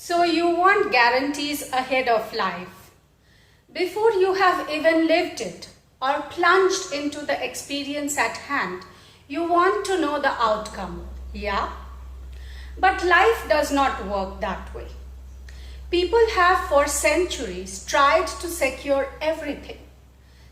So you want guarantees ahead of life. Before you have even lived it or plunged into the experience at hand, you want to know the outcome, yeah? But life does not work that way. People have for centuries tried to secure everything.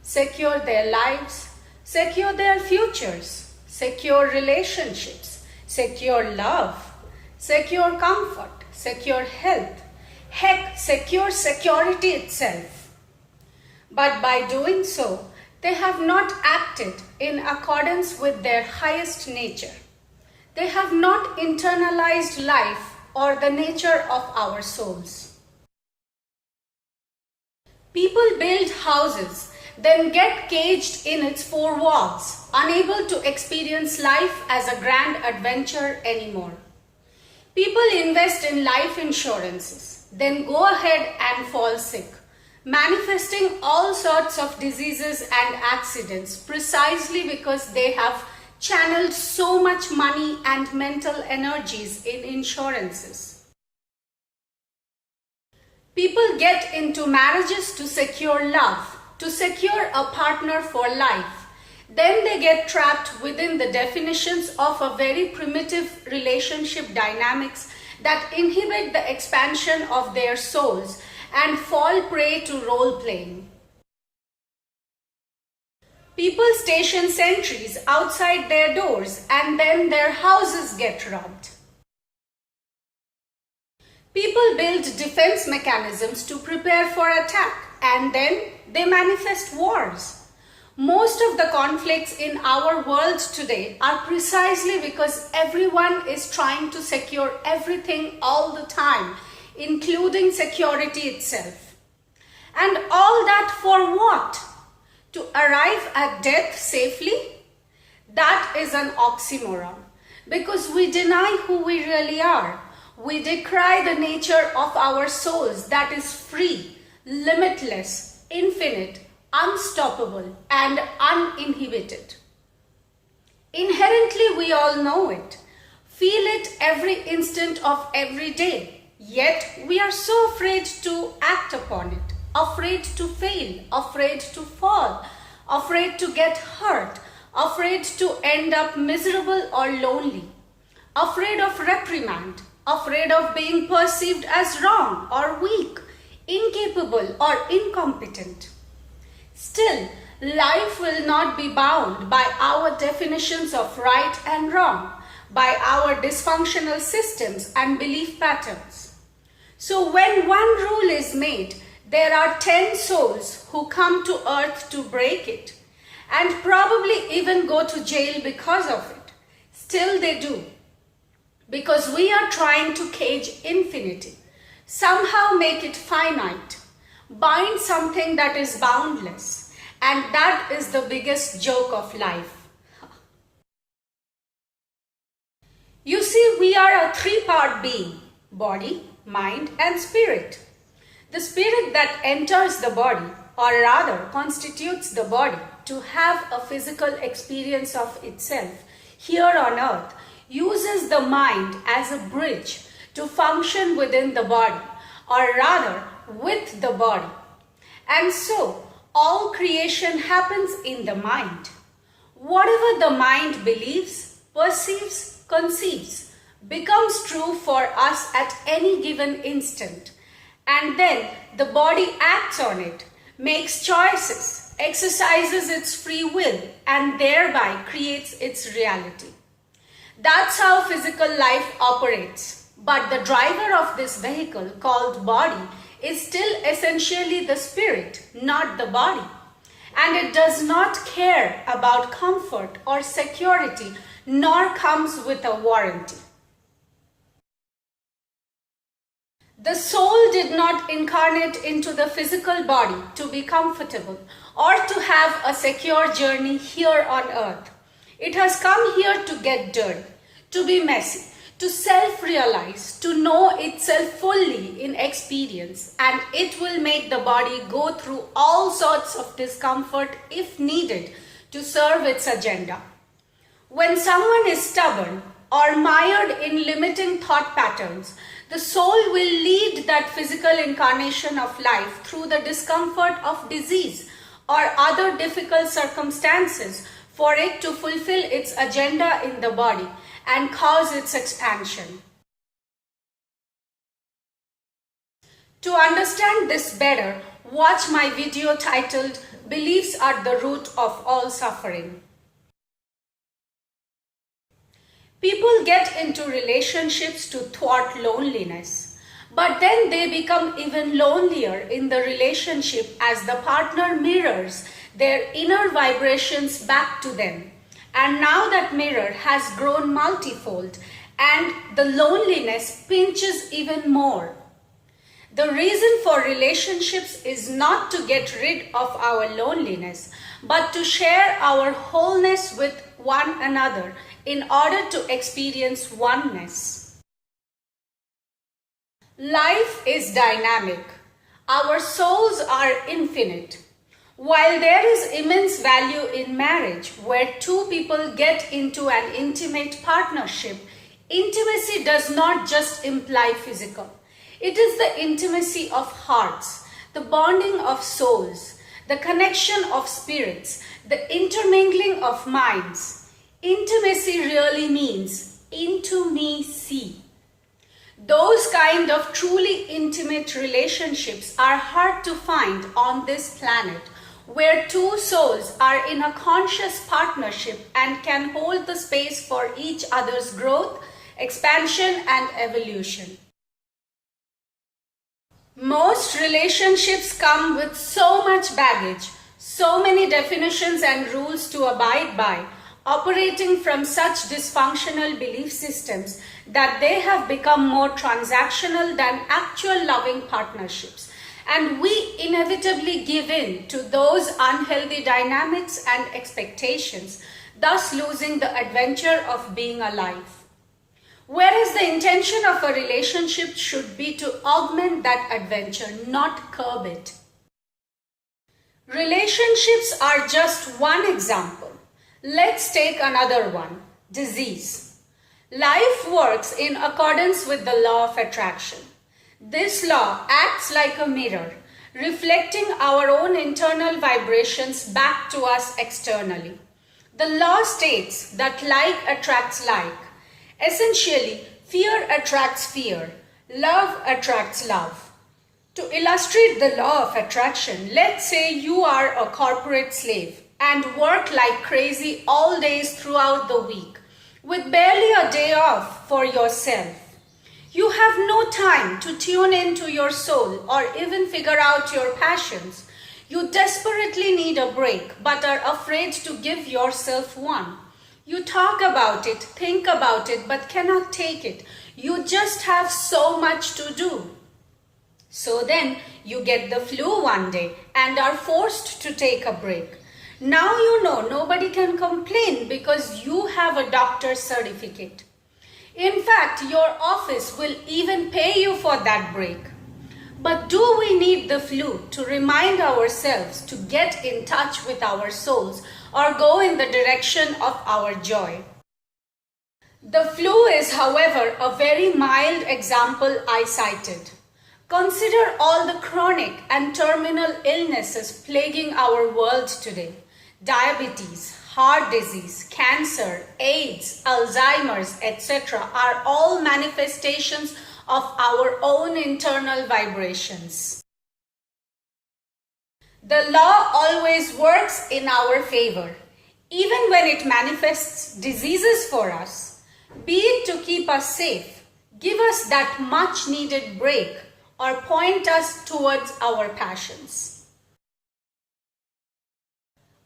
Secure their lives, secure their futures, secure relationships, secure love, secure comfort, secure health, heck, secure security itself. But by doing so, they have not acted in accordance with their highest nature. They have not internalized life or the nature of our souls. People build houses, then get caged in its four walls, unable to experience life as a grand adventure anymore. People invest in life insurances, then go ahead and fall sick, manifesting all sorts of diseases and accidents precisely because they have channeled so much money and mental energies in insurances. People get into marriages to secure love, to secure a partner for life. Then they get trapped within the definitions of a very primitive relationship dynamics that inhibit the expansion of their souls and fall prey to role-playing. People station sentries outside their doors and then their houses get robbed. People build defense mechanisms to prepare for attack and then they manifest wars. Most of the conflicts in our world today are precisely because everyone is trying to secure everything all the time, including security itself. And all that for what? To arrive at death safely? That is an oxymoron, because we deny who we really are. We decry the nature of our souls that is free, limitless, infinite, unstoppable, and uninhibited. Inherently, we all know it, feel it every instant of every day, yet we are so afraid to act upon it, afraid to fail, afraid to fall, afraid to get hurt, afraid to end up miserable or lonely, afraid of reprimand, afraid of being perceived as wrong or weak, incapable or incompetent. Still, life will not be bound by our definitions of right and wrong, by our dysfunctional systems and belief patterns. So when one rule is made, there are 10 souls who come to earth to break it, and probably even go to jail because of it. Still they do, because we are trying to cage infinity, somehow make it finite, bind something that is boundless, and that is the biggest joke of life. You see, we are a three-part being: body, mind, and spirit. The spirit that enters the body, or rather constitutes the body, to have a physical experience of itself here on earth, uses the mind as a bridge to function within the body, or rather with the body. And so, all creation happens in the mind. Whatever the mind believes, perceives, conceives, becomes true for us at any given instant. And then the body acts on it, makes choices, exercises its free will, and thereby creates its reality. That's how physical life operates. But the driver of this vehicle called body is still essentially the spirit, not the body. And it does not care about comfort or security, nor comes with a warranty. The soul did not incarnate into the physical body to be comfortable or to have a secure journey here on earth. It has come here to get dirty, to be messy, to self-realize, to know itself fully in experience, and it will make the body go through all sorts of discomfort if needed to serve its agenda. When someone is stubborn or mired in limiting thought patterns, The soul will lead that physical incarnation of life through the discomfort of disease or other difficult circumstances for it to fulfill its agenda in the body and cause its expansion. To understand this better, watch my video titled Beliefs at the Root of All Suffering. People get into relationships to thwart loneliness, but then they become even lonelier in the relationship as the partner mirrors their inner vibrations back to them. And now that mirror has grown multifold and the loneliness pinches even more. The reason for relationships is not to get rid of our loneliness, but to share our wholeness with one another in order to experience oneness. Life is dynamic. Our souls are infinite. While there is immense value in marriage, where two people get into an intimate partnership, intimacy does not just imply physical. It is the intimacy of hearts, the bonding of souls, the connection of spirits, the intermingling of minds. Intimacy really means into me see. Those kind of truly intimate relationships are hard to find on this planet, where two souls are in a conscious partnership and can hold the space for each other's growth, expansion, and evolution. Most relationships come with so much baggage, so many definitions and rules to abide by, operating from such dysfunctional belief systems that they have become more transactional than actual loving partnerships. And we inevitably give in to those unhealthy dynamics and expectations, thus losing the adventure of being alive. Whereas the intention of a relationship should be to augment that adventure, not curb it. Relationships are just one example. Let's take another one, disease. Life works in accordance with the law of attraction. This law acts like a mirror, reflecting our own internal vibrations back to us externally. The law states that like attracts like. Essentially, fear attracts fear, love attracts love. To illustrate the law of attraction, let's say you are a corporate slave and work like crazy all days throughout the week, with barely a day off for yourself. You have no time to tune into your soul or even figure out your passions. You desperately need a break but are afraid to give yourself one. You talk about it, think about it, but cannot take it. You just have so much to do. So then you get the flu one day and are forced to take a break. Now you know nobody can complain because you have a doctor's certificate. In fact, your office will even pay you for that break. But do we need the flu to remind ourselves to get in touch with our souls or go in the direction of our joy? The flu is, however, a very mild example I cited. Consider all the chronic and terminal illnesses plaguing our world today. Diabetes, heart disease, cancer, AIDS, Alzheimer's, etc. are all manifestations of our own internal vibrations. The law always works in our favor, even when it manifests diseases for us, be it to keep us safe, give us that much needed break, or point us towards our passions.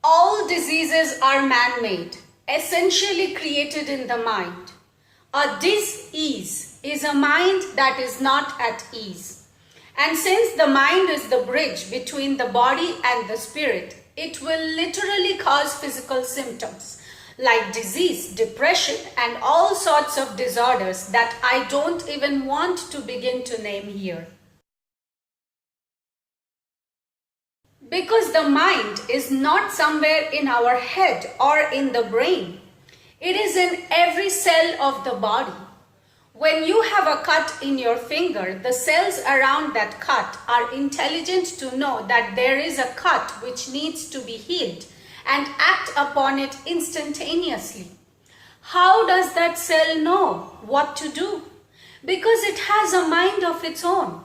All diseases are man-made, essentially created in the mind. A dis-ease is a mind that is not at ease. And since the mind is the bridge between the body and the spirit, it will literally cause physical symptoms like disease, depression, and all sorts of disorders that I don't even want to begin to name here. Because the mind is not somewhere in our head or in the brain. It is in every cell of the body. When you have a cut in your finger, the cells around that cut are intelligent to know that there is a cut which needs to be healed and act upon it instantaneously. How does that cell know what to do? Because it has a mind of its own.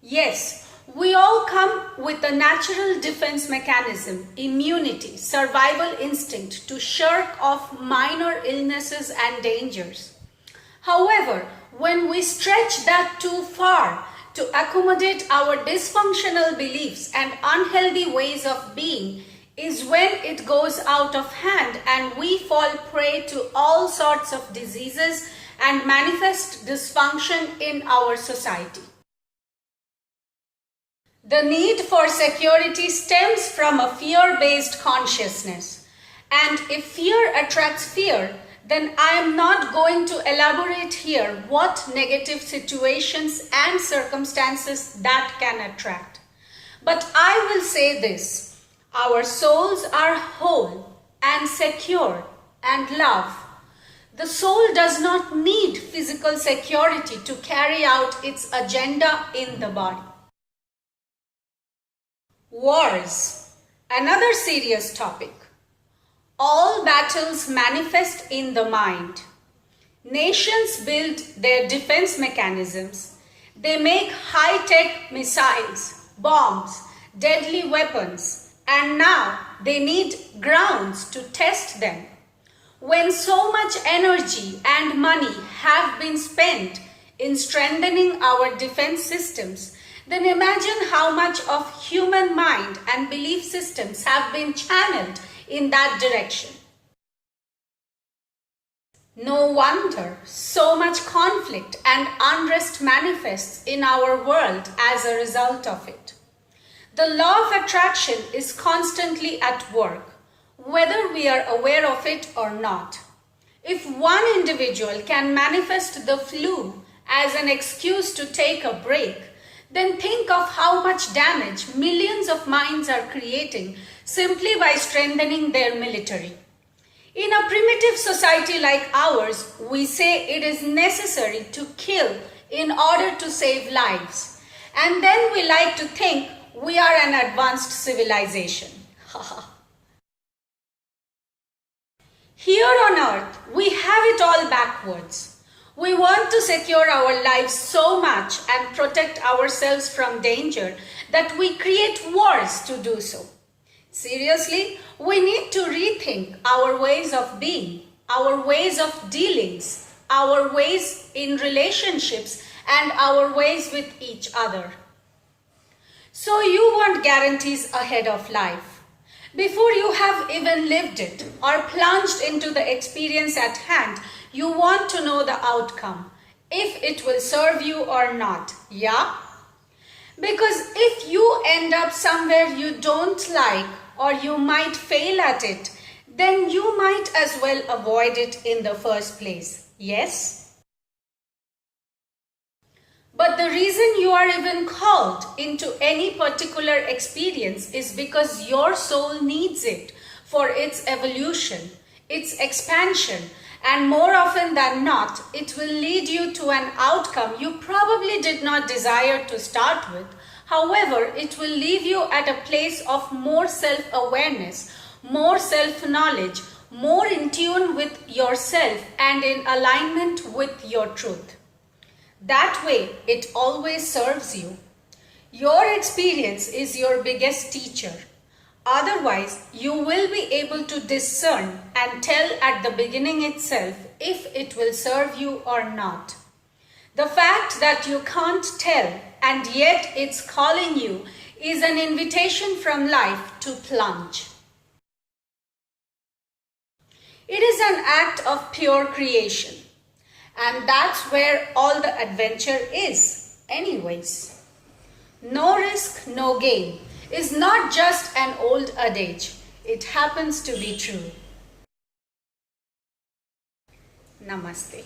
Yes, we all come with a natural defense mechanism, immunity, survival instinct to shirk off minor illnesses and dangers. However, when we stretch that too far to accommodate our dysfunctional beliefs and unhealthy ways of being, is when it goes out of hand and we fall prey to all sorts of diseases and manifest dysfunction in our society. The need for security stems from a fear-based consciousness. And if fear attracts fear, then I am not going to elaborate here what negative situations and circumstances that can attract. But I will say this. Our souls are whole and secure and love. The soul does not need physical security to carry out its agenda in the body. Wars, another serious topic. All battles manifest in the mind. Nations build their defense mechanisms. They make high-tech missiles, bombs, deadly weapons, and now they need grounds to test them. When so much energy and money have been spent in strengthening our defense systems, then imagine how much of human mind and belief systems have been channeled in that direction. No wonder so much conflict and unrest manifests in our world as a result of it. The law of attraction is constantly at work, whether we are aware of it or not. If one individual can manifest the flu as an excuse to take a break, then think of how much damage millions of minds are creating simply by strengthening their military. In a primitive society like ours, we say it is necessary to kill in order to save lives. And then we like to think we are an advanced civilization. Here on earth, we have it all backwards. We want to secure our lives so much and protect ourselves from danger that we create wars to do so. Seriously, we need to rethink our ways of being, our ways of dealings, our ways in relationships, and our ways with each other. So you want guarantees ahead of life. Before you have even lived it or plunged into the experience at hand, you want to know the outcome, if it will serve you or not, yeah? Because if you end up somewhere you don't like or you might fail at it, then you might as well avoid it in the first place, yes? But the reason you are even called into any particular experience is because your soul needs it for its evolution, its expansion, and more often than not, it will lead you to an outcome you probably did not desire to start with. However, it will leave you at a place of more self-awareness, more self-knowledge, more in tune with yourself and in alignment with your truth. That way, it always serves you. Your experience is your biggest teacher. Otherwise, you will be able to discern and tell at the beginning itself if it will serve you or not. The fact that you can't tell and yet it's calling you is an invitation from life to plunge. It is an act of pure creation. And that's where all the adventure is, anyways. No risk, no gain is not just an old adage. It happens to be true. Namaste.